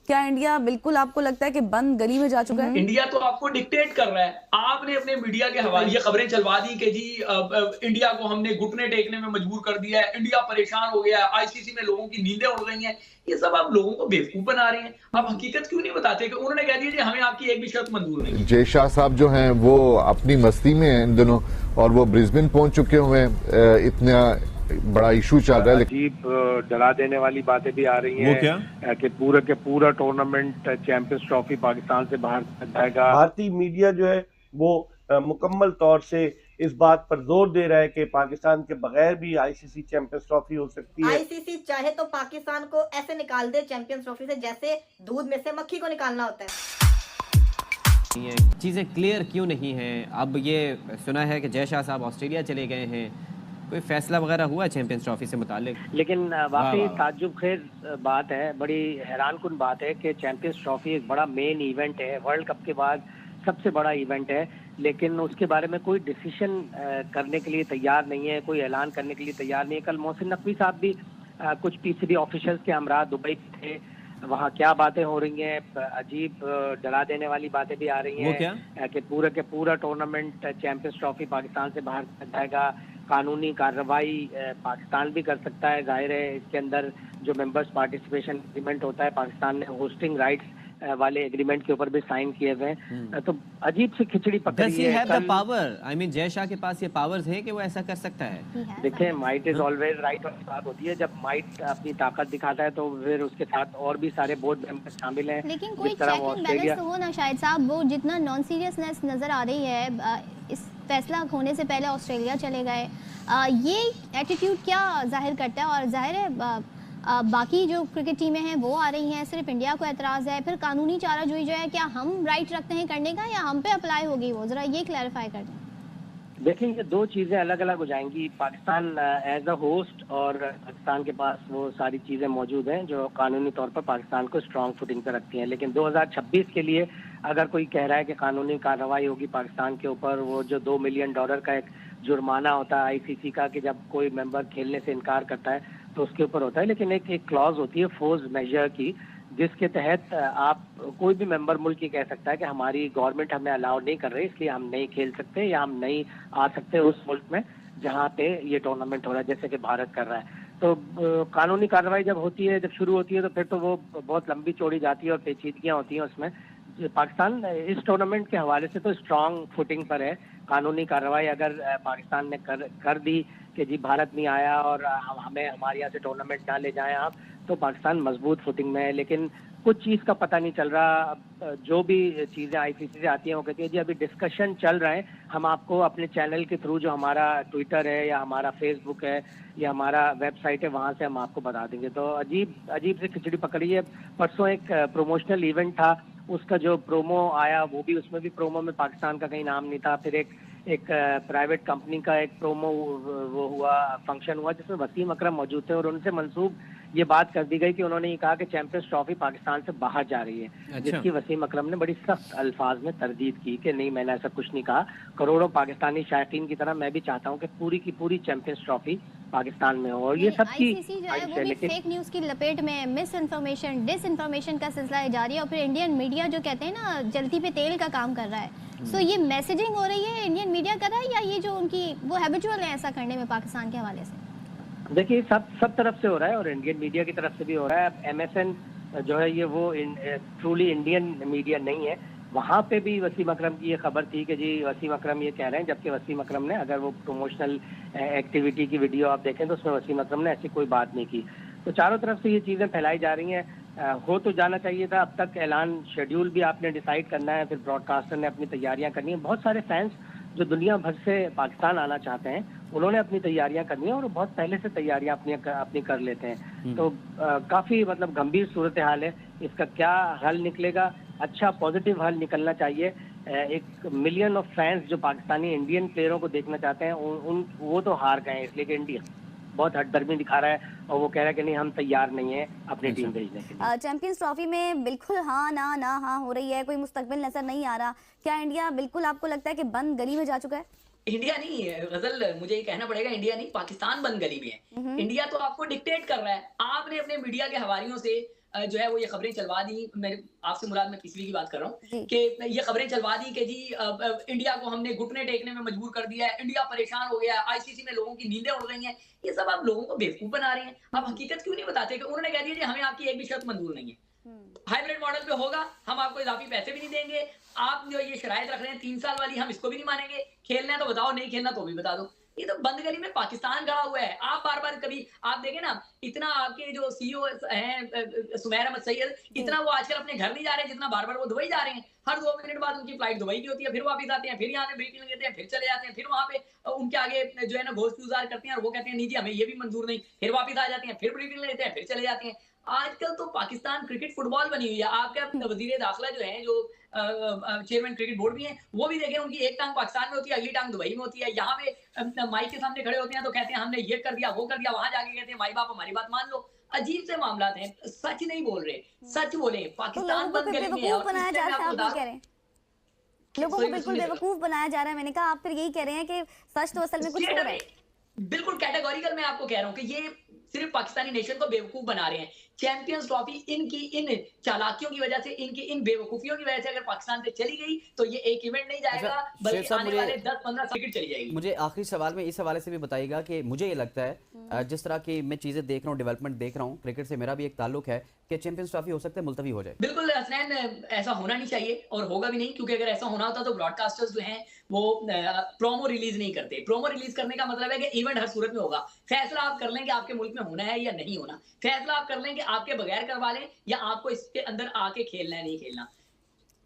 क्या इंडिया बिल्कुल आपको लगता है कि बंद गली में जा चुका है? इंडिया तो आपको डिक्टेट कर रहा है। आपने अपने मीडिया के हवाले ये खबरें चलवा दी कि जी इंडिया को हमने घुटने टेकने में मजबूर कर दिया है, इंडिया परेशान हो गया है, आईसीसी में लोगों की नींदें उड़ गई हैं। ये सब आप लोगों को बेवकूफ बना रहे हैं। आप हकीकत क्यों नहीं बताते कि उन्होंने कह दिया जी हमें आपकी एक भी शर्त मंजूर नहीं है। जय शाह साहब जो हैं वो अपनी मस्ती में हैं इन दिनों, और वो ब्रिस्बेन पहुंच चुके हुए हैं। इतना बड़ा इशू चल रहा है। अजीब डरा देने वाली बातें भी आ रही हैं कि पूरा टूर्नामेंट चैंपियंस ट्रॉफी पाकिस्तान से बाहर जाएगा। भारतीय मीडिया जो है वो मुकम्मल तौर से इस बात पर जोर दे रहा है कि पाकिस्तान के बगैर भी आईसीसी चैंपियंस ट्रॉफी हो सकती है। आईसीसी चाहे तो पाकिस्तान को ऐसे निकाल दे चैंपियंस ट्रॉफी से जैसे दूध में से मक्खी को निकालना होता है। चीज़ें क्लियर क्यों नहीं हैं? अब ये सुना है कि जय शाह साहब ऑस्ट्रेलिया चले गए हैं, कोई फैसला वगैरह हुआ चैंपियंस ट्रॉफी से मुतालिक? लेकिन वाकई ताज्जुब खेज बात है, बड़ी हैरानकुन बात है कि चैंपियंस ट्रॉफी एक बड़ा मेन इवेंट है, वर्ल्ड कप के बाद सबसे बड़ा इवेंट है, लेकिन उसके बारे में कोई डिसीजन करने के लिए तैयार नहीं है, कोई ऐलान करने के लिए तैयार नहीं है। कल मोहसिन नकवी साहब भी कुछ पीसीबी ऑफिशियल्स के हमरा दुबई थे, वहाँ क्या बातें हो रही हैं, अजीब डरा देने वाली बातें भी आ रही हैं कि पूरा टूर्नामेंट चैंपियंस ट्रॉफी पाकिस्तान से बाहर जाएगा, कानूनी कार्रवाई पाकिस्तान भी कर सकता है। जाहिर है इसके अंदर जो मेंबर्स पार्टिसिपेशन एग्रीमेंट होता है, पाकिस्तान ने होस्टिंग राइट्स वाले एग्रीमेंट के ऊपर भी साइन किए हुए हैं। तो अजीब सी खिचड़ी पकड़ी है। Power, I mean Jay Shah के पास ये पावर्स हैं कि वो ऐसा कर सकता है? देखिए, माइट इज ऑलवेज राइट वाली बात होती है। जब माइट अपनी ताकत दिखाता है तो फिर उसके साथ और भी सारे बोर्ड मेंबर शामिल हैं। लेकिन कोई चेक एंड बैलेंस तो हो ना शायद साहब, वो जितना नॉन सीरियसनेस नजर आ रही है इस फैसला होने से पहले ऑस्ट्रेलिया चले गए, ये एटीट्यूड क्या जाहिर करता है? और जाहिर है बाकी जो क्रिकेट टीमें हैं वो आ रही हैं, सिर्फ इंडिया को एतराज़ है, फिर कानूनी चाराजोई जो है क्या हम राइट रखते हैं करने का या हम पे अप्लाई होगी? वो ज़रा ये क्लैरिफाई कर दें। देखिए, ये दो चीज़ें अलग अलग हो जाएंगी। पाकिस्तान एज अ होस्ट और पाकिस्तान के पास वो सारी चीज़ें मौजूद हैं जो कानूनी तौर पर पाकिस्तान को स्ट्रॉन्ग फुटिंग पर रखती हैं। लेकिन 2026 के लिए अगर कोई कह रहा है कि कानूनी कार्रवाई होगी पाकिस्तान के ऊपर, वो जो $2 मिलियन का एक जुर्माना होता है आईसीसी का कि जब कोई मेंबर खेलने से इनकार करता है तो उसके ऊपर होता है। लेकिन एक क्लॉज होती है फोर्स मेजर की, जिसके तहत आप कोई भी मेंबर मुल्क ये कह सकता है कि हमारी गवर्नमेंट हमें अलाउ नहीं कर रही, इसलिए हम नहीं खेल सकते या हम नहीं आ सकते उस मुल्क में जहाँ पे ये टूर्नामेंट हो रहा है, जैसे कि भारत कर रहा है। तो कानूनी कार्रवाई जब होती है, जब शुरू होती है, तो फिर तो वो बहुत लंबी चौड़ी जाती है और पेचीदगियाँ होती हैं उसमें। पाकिस्तान इस टूर्नामेंट के हवाले से तो स्ट्रॉन्ग फुटिंग पर है। कानूनी कार्रवाई अगर पाकिस्तान ने कर दी कि जी भारत नहीं आया और हमें हमारे यहाँ से टूर्नामेंट ना ले जाएं आप, तो पाकिस्तान मजबूत फुटिंग में है। लेकिन कुछ चीज़ का पता नहीं चल रहा। जो भी चीज़ें आईसीसी से आती हैं वो कहती है जी अभी डिस्कशन चल रहा है, हम आपको अपने चैनल के थ्रू, जो हमारा ट्विटर है या हमारा फेसबुक है या हमारा वेबसाइट है, वहाँ से हम आपको बता देंगे। तो अजीब से खिचड़ी पकड़ी है। परसों एक प्रमोशनल इवेंट था, उसका जो प्रोमो आया वो भी, उसमें भी प्रोमो में पाकिस्तान का कहीं नाम नहीं था। फिर एक प्राइवेट कंपनी का एक प्रोमो वो हुआ, फंक्शन हुआ जिसमें वसीम अकरम मौजूद थे और उनसे मंसूब ये बात कर दी गई कि उन्होंने ये कहा कि चैंपियंस ट्रॉफी पाकिस्तान से बाहर जा रही है। जिसकी वसीम अकरम ने बड़ी सख्त अल्फाज में तरदीद की कि नहीं, मैंने ऐसा कुछ नहीं कहा। करोड़ों पाकिस्तानी शायकीन की तरह मैं भी चाहता हूँ कि पूरी की पूरी चैंपियंस ट्रॉफी पाकिस्तान में हो। और ये सब की फेक न्यूज की लपेट में मिस इन्फॉर्मेशन, डिस इन्फॉर्मेशन का सिलसिला जारी है और फिर इंडियन मीडिया जो कहते हैं ना जलती पे तेल का काम कर रहा है। सो ये मैसेजिंग हो रही है, इंडियन मीडिया कर रहा है, या ये जो उनकी वो हैबिचुअल है ऐसा करने में पाकिस्तान के हवाले से? देखिए, सब तरफ से हो रहा है और इंडियन मीडिया की तरफ से भी हो रहा है। MSN जो है ये वो ट्रूली इंडियन मीडिया नहीं है। वहाँ पे भी वसीम अकरम की ये खबर थी कि जी वसीम अकरम ये कह रहे हैं, जबकि वसीम अकरम ने, अगर वो प्रमोशनल एक्टिविटी की वीडियो आप देखें तो उसमें वसीम अकरम ने ऐसी कोई बात नहीं की। तो चारों तरफ से ये चीज़ें फैलाई जा रही हैं। हो तो जाना चाहिए था, अब तक ऐलान, शेड्यूल भी आपने डिसाइड करना है, फिर ब्रॉडकास्टर ने अपनी तैयारियां करनी है। बहुत सारे फैंस जो दुनिया भर से पाकिस्तान आना चाहते हैं उन्होंने अपनी तैयारियां करनी है और बहुत पहले से तैयारियां अपनी कर लेते हैं। तो काफ़ी मतलब गंभीर सूरत हाल है। इसका क्या हल निकलेगा? अच्छा पॉजिटिव हल निकलना चाहिए। 1 मिलियन ऑफ फैंस जो पाकिस्तानी इंडियन प्लेयरों को देखना चाहते हैं वो तो हार गए, इसलिए कि इंडिया बहुत हटदर्मी दिखा रहा है और वो कह रहा है कि नहीं, हम तैयार नहीं है अपनी टीम भेजने के लिए। चैंपियंस ट्रॉफी में बिल्कुल हाँ ना हाँ हो रही है, कोई मुस्तकबिल नजर नहीं आ रहा। क्या इंडिया बिल्कुल आपको लगता है कि बंद गली में जा चुका है? इंडिया नहीं है गजल, मुझे ये कहना पड़ेगा, इंडिया नहीं, पाकिस्तान बंद गली में है। इंडिया तो आपको डिक्टेट कर रहा है। आपने अपने मीडिया के हवालियों से जो है वो ये खबरें चलवा दी, मेरे आपसे मुराद मैं पिछली की बात कर रहा हूँ जी। कि ये खबरें चलवा दी कि जी इंडिया को हमने घुटने टेकने में मजबूर कर दिया है, इंडिया परेशान हो गया है, आईसीसी में लोगों की नींदें उड़ गई हैं। ये सब आप लोगों को बेवकूफ बना रहे हैं। आप हकीकत क्यों नहीं बताते कि उन्होंने कह दिया जी हमें आपकी एक भी शर्त मंजूर नहीं है, हाइब्रिड मॉडल पे होगा, हम आपको इजाफी पैसे भी नहीं देंगे, आप जो ये शरायत रख रहे हैं 3 साल वाली, हम इसको भी नहीं मानेंगे, खेलना है तो बताओ, नहीं खेलना तो भी बता दो। ये तो बंद गली में पाकिस्तान खड़ा हुआ है। आप बार बार कभी आप देखें ना, इतना आपके जो सीईओ हैं सुमैर अहमद सैयद, इतना वो आजकल अपने घर नहीं जा रहे जितना बार बार वो दुबई जा रहे हैं। हर 2 मिनट बाद उनकी फ्लाइट दुबई की होती है, फिर वापस आते हैं, फिर यहाँ पे ब्रीफिंग लेते हैं, फिर चले जाते हैं, फिर वहां पे उनके आगे जो है ना घोष गुजार करते हैं और वो कहते हैं नहीं जी हमें ये भी मंजूर नहीं, फिर वापस आ जाते हैं, फिर ब्रीफिंग लेते हैं, फिर चले जाते हैं। आजकल तो पाकिस्तान क्रिकेट फुटबॉल बनी हुई है। आपके वजीर दाखिला जो है, जो चेयरमैन क्रिकेट बोर्ड भी हैं, वो भी देखें उनकी एक टांग पाकिस्तान में होती है, अगली टांग दुबई में होती है। यहाँ पे माइक के सामने खड़े होते हैं तो कहते हैं हमने ये कर दिया वो कर दिया, वहां जाके कहते हैं माई बाप हमारी बात मान लो। अजीब से मामला हैं, सच नहीं बोल रहे, सच बोले। पाकिस्तान बंद गली में है और बनाया जा रहा है, आप कह रहे हैं लोगों को बिल्कुल बेवकूफ बनाया जा रहा है। मैंने कहा आप फिर यही कह रहे हैं कि सच तो असल में कुछ और है। बिल्कुल कैटेगोरिकल मैं आपको कह रहा हूं कि ये सिर्फ पाकिस्तानी नेशन को बेवकूफ बना रहे हैं। चैंपियंस ट्रॉफी इनकी इन चालाकियों की वजह से, इनकी इन बेवकूफियों की वजह से अगर पाकिस्तान से चली गई तो ये एक इवेंट नहीं जाएगा, बल्कि आने वाले 10-15 क्रिकेट चली जाएगी। मुझे आखिरी सवाल में इस हवाले से भी बताइएगा कि मुझे ये लगता है जिस तरह की मैं चीजें देख रहा हूँ, डेवलपमेंट देख रहा हूँ, क्रिकेट से मेरा भी एक ताल्लुक है कि चैंपियंस ट्रॉफी हो सकता है मुलतवी हो जाए। बिल्कुल हसनैन, ऐसा होना नहीं चाहिए और होगा भी नहीं, क्योंकि अगर ऐसा होना होता तो ब्रॉडकास्टर्स जो हैं वो प्रोमो रिलीज नहीं करते। प्रोमो रिलीज करने का मतलब है कि इवेंट हर सूरत में होगा। फैसला आप कर लें कि आपके मुल्क में होना है या नहीं होना, फैसला आप कर लें कि आपके बगैर करवा लें या आपको इसके अंदर आके खेलना है नहीं खेलना।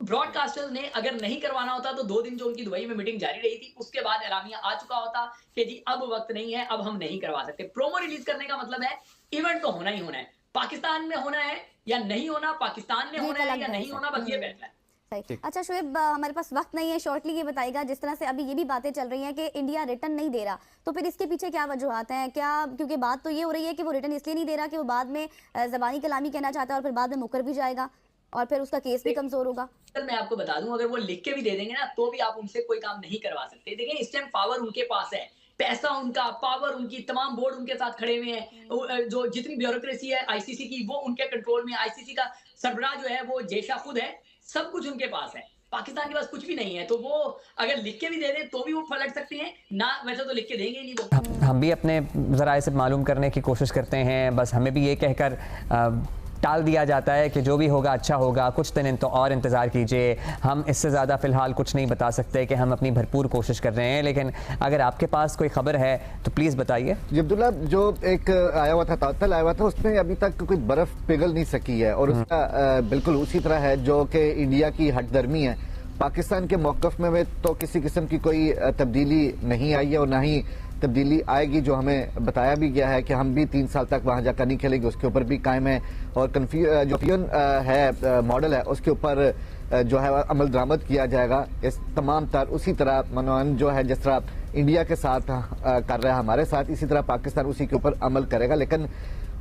ब्रॉडकास्टर्स ने अगर नहीं करवाना होता तो 2 दिन जो उनकी दुबई में मीटिंग जारी रही थी उसके बाद एलामिया आ चुका होता कि जी अब वक्त नहीं है, अब हम नहीं करवा सकते। प्रोमो रिलीज करने का मतलब है इवेंट तो होना ही होना है, पाकिस्तान में होना है या नहीं होना, पाकिस्तान में होना है या नहीं होना, बस ये फैसला है। अच्छा शुएब, हमारे पास वक्त नहीं है, शॉर्टली ये बताइएगा, जिस तरह से अभी ये भी बातें चल रही हैं कि इंडिया रिटर्न नहीं दे रहा, तो फिर इसके पीछे क्या वजूहात हैं? क्या क्योंकि बात तो ये हो रही है कि वो रिटर्न इसलिए नहीं दे रहा कि वो बाद में ज़बानी कलामी कहना चाहता है और फिर बाद में मुकर भी जाएगा और फिर उसका केस भी कमजोर होगा। मैं आपको बता दूं, अगर वो लिख के भी दे देंगे ना तो भी आप उनसे कोई काम नहीं करवा सकते। देखिए इस टाइम पावर उनके पास है, पैसा उनका, पावर उनकी, तमाम बोर्ड उनके साथ खड़े हुए हैं, जो जितनी ब्यूरोक्रेसी है आईसीसी की वो उनके कंट्रोल में। आईसीसी का सरबराह जो है वो जयशाह खुद है, सब कुछ उनके पास है। पाकिस्तान के पास कुछ भी नहीं है, तो वो अगर लिख के भी दे दें तो भी वो पलट सकते हैं ना, वैसे तो लिख के देंगे ही नहीं वो। हम भी अपने ज़राए से मालूम करने की कोशिश करते हैं, बस हमें भी ये कहकर टाल दिया जाता है कि जो भी होगा अच्छा होगा, कुछ दिन तो और इंतज़ार कीजिए, हम इससे ज़्यादा फ़िलहाल कुछ नहीं बता सकते कि हम अपनी भरपूर कोशिश कर रहे हैं। लेकिन अगर आपके पास कोई खबर है तो प्लीज़ बताइए। जी अब्दुल्ला, जो एक आया हुआ था तातल आया हुआ था, उसमें अभी तक कोई बर्फ़ पिघल नहीं सकी है और उसका बिल्कुल उसी तरह है जो कि इंडिया की हटदर्मी है। पाकिस्तान के मौक़िफ़ में तो किसी किस्म की कोई तब्दीली नहीं आई है और ना ही तब्दीली आएगी। जो हमें बताया भी गया है कि हम भी 3 साल तक वहां जाकर नहीं खेलेंगे, उसके ऊपर भी कायम है। और जो फ्यूजन है मॉडल है उसके ऊपर जो है अमल दरामद किया जाएगा। इस तमाम तर उसी तरह मनोरंजन जो है जिस तरह इंडिया के साथ कर रहा है हमारे साथ, इसी तरह पाकिस्तान उसी के ऊपर अमल करेगा। लेकिन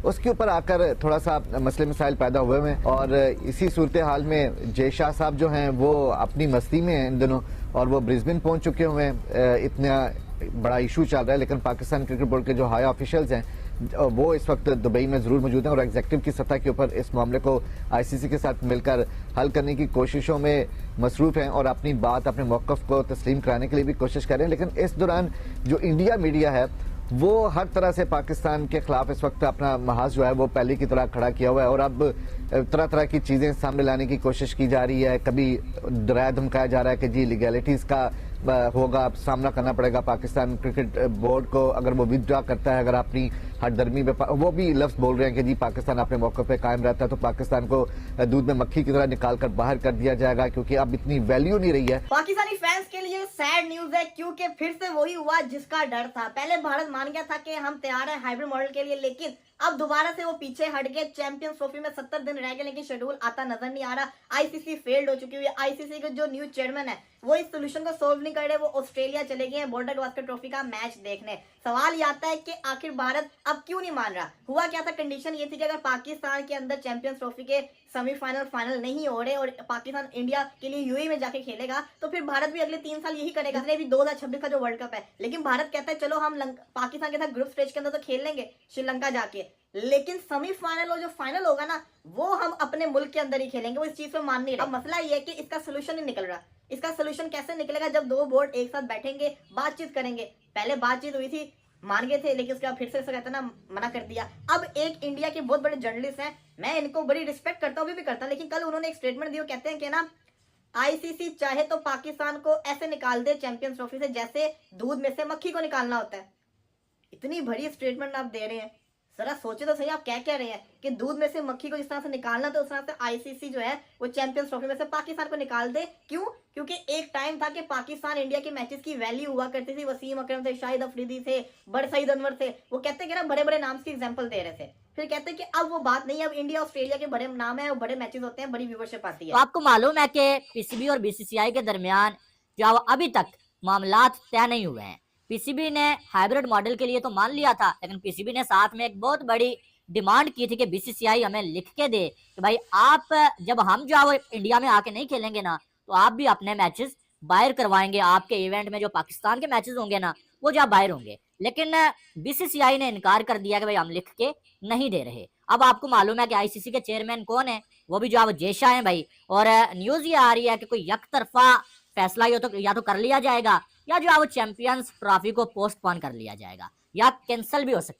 उसके ऊपर आकर थोड़ा सा मसले मसाइल पैदा हुए हैं और इसी सूरत हाल में जयशाह साहब जो हैं वो अपनी मस्ती में हैं इन दिनों और वो ब्रिस्बेन पहुंच चुके हुए हैं। इतना बड़ा इशू चल रहा है, लेकिन पाकिस्तान क्रिकेट बोर्ड के जो हाई ऑफिशियल्स हैं वो इस वक्त दुबई में ज़रूर मौजूद हैं और एग्जीक्यूटिव की सतह के ऊपर इस मामले को आईसीसी के साथ मिलकर हल करने की कोशिशों में मसरूफ हैं और अपनी बात, अपने मौक़िफ़ को तस्लीम कराने के लिए भी कोशिश कर रहे हैं। लेकिन इस दौरान जो इंडिया मीडिया है वो हर तरह से पाकिस्तान के खिलाफ इस वक्त अपना महाज जो है वो पहले की तरह खड़ा किया हुआ है और अब तरह तरह की चीज़ें सामने लाने की कोशिश की जा रही है। कभी डराया धमकाया जा रहा है कि जी लीगैलिटीज़ का होगा, सामना करना पड़ेगा पाकिस्तान क्रिकेट बोर्ड को अगर वो विथड्रॉ करता है, अगर अपनी हटदर्मी में वो भी लफ्ज़ बोल रहे हैं कि जी पाकिस्तान अपने मौके पे कायम रहता है तो पाकिस्तान को दूध में मक्खी की तरह निकाल कर बाहर कर दिया जाएगा, क्योंकि अब इतनी वैल्यू नहीं रही है। पाकिस्तानी फैंस के लिए सैड न्यूज है, क्योंकि फिर से वही हुआ जिसका डर था। पहले भारत मान गया था कि हम तैयार हैं हाइब्रिड मॉडल के लिए, लेकिन अब दोबारा से वो पीछे हट गए। चैंपियंस ट्रॉफी में 70 दिन रह गए लेकिन शेड्यूल आता नजर नहीं आ रहा। आईसीसी फेल्ड हो चुकी हुई है। आईसीसी के जो न्यू चेयरमैन है वो इस सोल्यूशन को सोल्व नहीं कर रहे, वो ऑस्ट्रेलिया चले गए हैं बॉर्डर गावस्कर ट्रॉफी का मैच देखने। सवाल ये आता है कि आखिर भारत अब क्यों नहीं मान रहा? हुआ क्या था? कंडीशन ये थी कि अगर पाकिस्तान के अंदर चैंपियंस ट्रॉफी के सेमीफाइनल फाइनल नहीं हो रहे और पाकिस्तान इंडिया के लिए यूएई में जाके खेलेगा, तो फिर भारत भी अगले 3 साल यही करेगा। इसलिए भी 2026 का जो वर्ल्ड कप है, लेकिन भारत कहता है चलो हम पाकिस्तान के साथ ग्रुप स्टेज के अंदर तो खेल लेंगे श्रीलंका जाके, लेकिन सेमीफाइनल और जो फाइनल होगा ना वो हम अपने मुल्क के अंदर ही खेलेंगे। वो इस चीज पे मान नहीं रहा। अब मसला ये है कि इसका सोल्यूशन नहीं निकल रहा। इसका सोल्यूशन कैसे निकलेगा? जब दो बोर्ड एक साथ बैठेंगे, बातचीत करेंगे। पहले बातचीत हुई थी, मान गए थे, लेकिन उसके बाद फिर से कहता ना मना कर दिया। अब एक इंडिया के बहुत बड़े जर्नलिस्ट हैं, मैं इनको बड़ी रिस्पेक्ट करता हूँ, अभी भी करता हूँ, लेकिन कल उन्होंने एक स्टेटमेंट दिया, कहते हैं कि ना आईसीसी चाहे तो पाकिस्तान को ऐसे निकाल दे चैंपियंस ट्रॉफी से जैसे दूध में से मक्खी को निकालना होता है। इतनी बड़ी स्टेटमेंट आप दे रहे हैं, जरा सोचे तो सही आप क्या कह रहे हैं कि दूध में से मक्खी को जिस तरह से निकालना तो उस तरह से आईसीसी जो है वो चैंपियंस ट्रॉफी में से पाकिस्तान को निकाल दे। क्यों? क्योंकि एक टाइम था कि पाकिस्तान इंडिया के मैचेस की वैल्यू हुआ करती थी। वसीम अकरम थे, शाहिद अफरीदी थे, बड़े सईद अनवर थे, वो कहते कि ना बड़े बड़े नाम की एग्जांपल दे रहे थे। फिर कहते हैं कि अब वो बात नहीं है, अब इंडिया ऑस्ट्रेलिया के बड़े नाम है, बड़े मैचेस होते हैं, बड़ी व्यूअरशिप आती है। तो आपको मालूम है कि पीसीबी और बीसीसीआई के दरमियान जो अभी तक मामलात तय नहीं हुए हैं। पीसीबी ने हाइब्रिड मॉडल के लिए तो मान लिया था, लेकिन पीसीबी ने साथ में एक बहुत बड़ी डिमांड की थी कि बीसीसीआई हमें लिख के दे कि भाई आप जब हम जो है इंडिया में आके नहीं खेलेंगे ना, तो आप भी अपने मैचेस बाहर करवाएंगे। आपके इवेंट में जो पाकिस्तान के मैचेस होंगे ना वो जहाँ बाहर होंगे। लेकिन बीसीसीआई ने इनकार कर दिया कि भाई हम लिख के नहीं दे रहे। अब आपको मालूम है कि आईसीसी के चेयरमैन कौन है? वो भी जो है जेशा है भाई। और न्यूज ये आ रही है कि कोई यकतरफा फैसला या तो कर लिया जाएगा या जो है वो चैंपियंस ट्रॉफी को पोस्टपोन कर लिया जाएगा या कैंसिल भी हो सकती है।